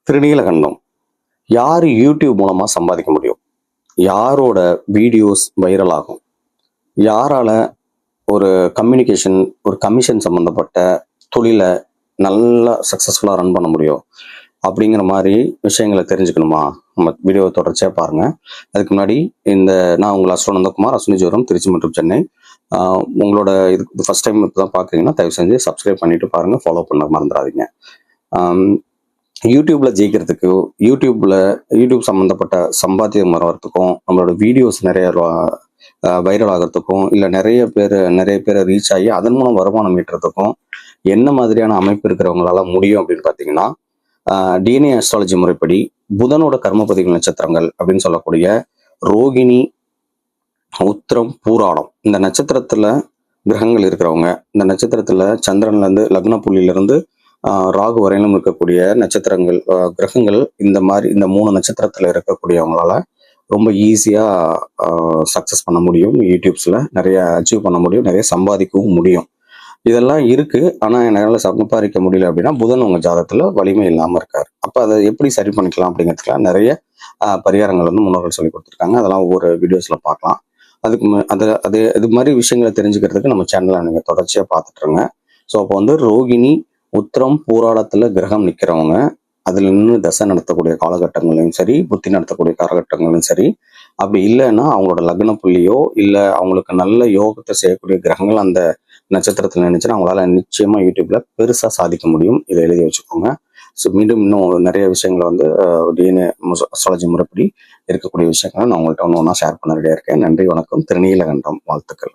திருநீலகண்டம். யார் யூடியூப் மூலமாக சம்பாதிக்க முடியும்? யாரோட வீடியோஸ் வைரல் ஆகும்? யாரால ஒரு கம்யூனிகேஷன், ஒரு கமிஷன் சம்மந்தப்பட்ட தொழிலை நல்லா சக்ஸஸ்ஃபுல்லாக ரன் பண்ண முடியும்? அப்படிங்கிற மாதிரி விஷயங்களை தெரிஞ்சுக்கணுமா? நம்ம வீடியோவை தொடர்ச்சியாக பாருங்கள். அதுக்கு முன்னாடி நான் உங்கள் அஸ்ட்ரோனந்தகுமார், அஸ்வினி ஜோரம், திருச்சி மற்றும் சென்னை. உங்களோட இதுக்கு ஃபஸ்ட் டைம் இப்போ தான் பார்க்குறீங்கன்னா தயவு செஞ்சு சப்ஸ்கிரைப் பண்ணிட்டு பாருங்கள், ஃபாலோ பண்ண மறந்துடாதீங்க. யூடியூப்ல ஜெயிக்கிறதுக்கு, யூடியூப் சம்மந்தப்பட்ட சம்பாத்தியம் வர்றதுக்கும், நம்மளோட வீடியோஸ் நிறைய வைரல் ஆகிறதுக்கும், இல்லை நிறைய பேரை ரீச் ஆகி அதன் மூலம் வருமானம் ஈட்டுறதுக்கும் என்ன மாதிரியான அமைப்பு இருக்கிறவங்களால முடியும் அப்படின்னு பார்த்தீங்கன்னா, டிஎன்ஏ அஸ்ட்ராலஜி முறைப்படி புதனோட கர்மபதிகள் நட்சத்திரங்கள் அப்படின்னு சொல்லக்கூடிய ரோகிணி, உத்திரம், பூராடம் இந்த நட்சத்திரத்துல கிரகங்கள் இருக்கிறவங்க, இந்த நட்சத்திரத்துல சந்திரன்லேருந்து லக்ன புள்ளியிலிருந்து ராகு வரையிலும் இருக்கக்கூடிய நட்சத்திரங்கள், கிரகங்கள் இந்த 3 நட்சத்திரத்துல இருக்கக்கூடியவங்களால ரொம்ப ஈஸியா சக்சஸ் பண்ண முடியும். யூடியூப்ஸ்ல நிறைய அச்சீவ் பண்ண முடியும், நிறைய சம்பாதிக்கவும் முடியும். இதெல்லாம் இருக்கு. ஆனா என்னால சம்பாதிக்க முடியல அப்படின்னா புதன் உங்க ஜாதகத்துல வலிமை இல்லாம இருக்காரு. அப்ப அதை எப்படி சரி பண்ணிக்கலாம் அப்படிங்கிறதுக்குலாம் நிறைய பரிகாரங்கள் முன்னோர்கள் சொல்லி கொடுத்துருக்காங்க. அதெல்லாம் ஒவ்வொரு வீடியோஸ்ல பார்க்கலாம். இது மாதிரி விஷயங்களை தெரிஞ்சுக்கிறதுக்கு நம்ம சேனலை நீங்க தொடர்ச்சியா பார்த்துட்டு இருங்க. ஸோ அப்போ ரோகிணி, உத்திரம், பூராடத்துல கிரகம் நிற்கிறவங்க, அதுல நின்று தசை நடத்தக்கூடிய காலகட்டங்களையும் சரி, புத்தி நடத்தக்கூடிய காலகட்டங்களையும் சரி, அப்படி இல்லைன்னா அவங்களோட லக்ன புள்ளியோ இல்லை அவங்களுக்கு நல்ல யோகத்தை செய்யக்கூடிய கிரகங்கள் அந்த நட்சத்திரத்தில் நினைச்சுன்னா அவங்களால நிச்சயமா யூடியூப்ல பெருசா சாதிக்க முடியும். இதை எழுதி வச்சுக்கோங்க. ஸோ மீண்டும் இன்னும் நிறைய விஷயங்களை டிஎன்ஏ அஸ்ட்ராலஜி முறைப்படி இருக்கக்கூடிய விஷயங்களை நான் உங்கள்கிட்ட ஒன்று ஷேர் பண்ண ரெடியாக இருக்கேன். நன்றி, வணக்கம். திருநீலகண்டம் வாழ்த்துக்கள்.